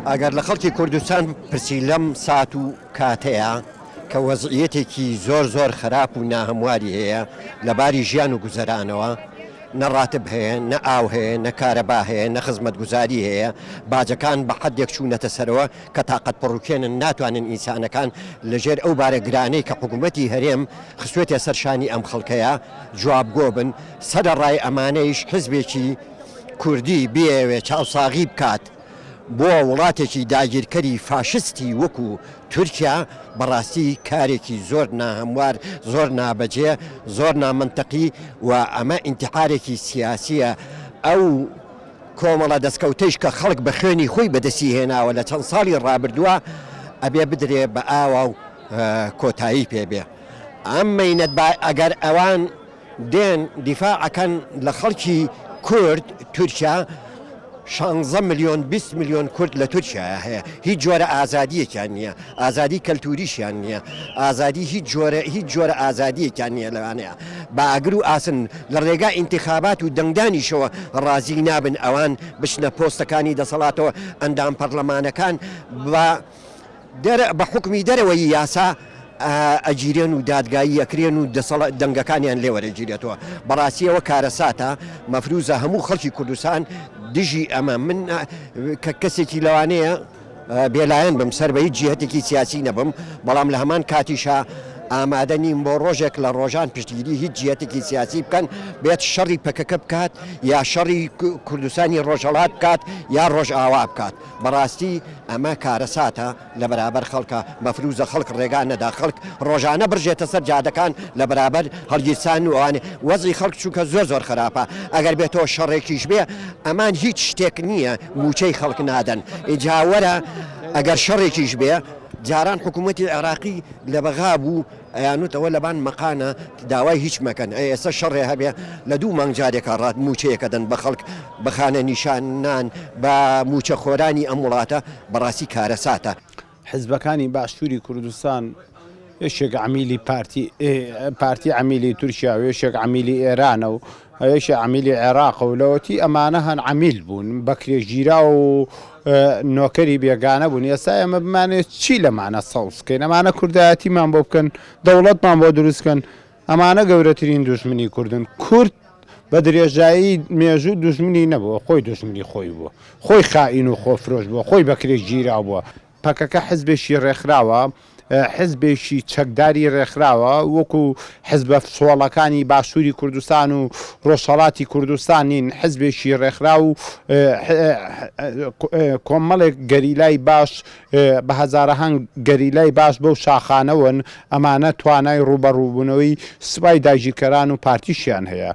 ئەگەر لە خەڵکی کوردستان پرسی لەم سات و کاتەیە کە وەزعیەتێکی زۆر خراپ و ناهەمواری هەیە لەباری ژیان و گوزەرانەوە، نەڕاتب هەیە، نە ئاو هەیە، نە کارەبا هەیە، نە خزمەتگوزاری هەیە، باجەکان بە حەدێک چوونەتە سەرەوە کە تااقەت پڕوکێنن ناتوانن ئینسانەکان لەژێر ئەو بارە گرانەی کە حکوومەتی هەرێم خستوێتە سەرشانی ئەم خەڵکەیە جوابگۆ بن. سەدەڕای ئەمانەیش حزبێکی کوردی بێوێ چاوساغی بکات بۆ وڵاتێکی داگیرکەری فاشستی وەکو تورکیا، بەڕاستی کارێکی زۆر ناهەموار، زۆر نابەجێ، زۆر نامنتەقی و ئەمە ئینتحارێکی سیاسیە. ئەو کۆمەڵە دەستکەوتەیش کە خەڵک بە خوێنی خۆی بەدەستی هێناوە لە چەند ساڵی ڕابردووە ئەبێ بدرێ بە ئاوا و کۆتایی پێبێ. ئەم مەینەت ئەگەر ئەوان دێن دیفاعەکەن لە خەڵکی کورد تورکیا، 16 ملیۆن 20 ملیۆن کورد لە تورکیا هەیە، هیچ جۆرە ئازادیەکیان نییە، ئازادی کەلتوریشیان نییە، ئازادی هیچ جۆرە ئازادیەکیان نییە لەوانەیە. با ئەگر و ئاسن لە ڕێگا ئینتیخابات و دەنگدانیشەوە ڕازی نابن ئەوان بچنە پۆستەکانی دەسەڵاتەوە ئەندام پەرلەمانەکان بە حکمی دەرەوەی یاسا ئەگیرێن و دادگایی ئەکرێن و دەنگەکانیان لێوەرەگیرێتەوە. بەڕاستیەوە کارەساتە مەفروزە هەموو خەڵکی کوردستان دژی ئەمە. من کە کەسێکی لەوانەیە بێلایەن بم، سەر بە هیچ جیهەتێکی سیاسی نەبم، بەڵام لە هەمان کاتیشا ئامادە نیم بۆ ڕۆژێک لە ڕۆژان پشتگیری هیچ جیهەتێکی سیاسی بکەن بێت شەڕی پەکەکە بکات یا شەڕی کوردستانی ڕۆژهەڵات بکات یا ڕۆژ ئاوا بکات. بەڕاستی ئەمە کارەساتە لە بەرابەر خەڵکە، مەفروزە خەڵک ڕێگا نەدا، خەڵک ڕۆژانە برژێتە سەر جادەکان لە بەرابەر هەڵگیرسان و ئەوانێ. وەزعی خەڵک چووکە زۆر خراپە. ئەگەر بێتەوە شەڕێکیش بێ ئەمان هیچ شتێک نییە موچەی خەڵک نادەن. ئیجاوەرە ئەگەر شەڕێکیش بێ جاران حکوومەتی عێراقی لە بەغا بوو ئەیانوتەوە لەبان مەقانە داوای هیچ مەکەن، ئێستا شەڕێ هەبێ لە 2 مانگ جارێکە ڕات موچەیەکە دەن بە خەڵک بەخانە نیشانان بە موچە خۆرانی ئەم وڵاتە. بەڕاستی کارەساتە. حزبەکانی باشووری کوردستان یەکێک عمیلی پارتی عمیلی تورکیا و یەکێک عمیلی ئێرانە و یەکێک عمیلی عێراق و لەوەتی ئەمانە هەن عمیل بوون بە کرێژگیرا و نۆکەری بێگانە بوون. ئێستا ئێمە بمانێت چی لەمانە سەوزکەین؟ ئەمانە کوردایەتیمان بۆ بکەن، دەوڵەتمان بۆ دروستکەن. ئەمانە گەورەترین دوژمنی کوردن. کورد بە درێژایی مێژوو دوژمنی نەبووە، خۆی دوژمنی خۆی بووە، خۆی خائین و خۆفرۆش بووە، خۆی بە کرێژگیرا بووە. پەکەکە حزبێکی ڕێکخراوە، حزبێکی چەکداری ڕێکخراوە، وەکو حزبە سۆڵەکانی باشووری کوردستان و ڕۆژهەڵاتی کوردستان نین. حزبێکی ڕێکخرا و کۆمەڵێک گەریلای باش بە هەزارەهەنگ گەریلای باش بەو شاخانەوەن. ئەمانە توانای ڕوبەڕووبوونەوەی سوپای داگیرکەران و پارتیشیان هەیە.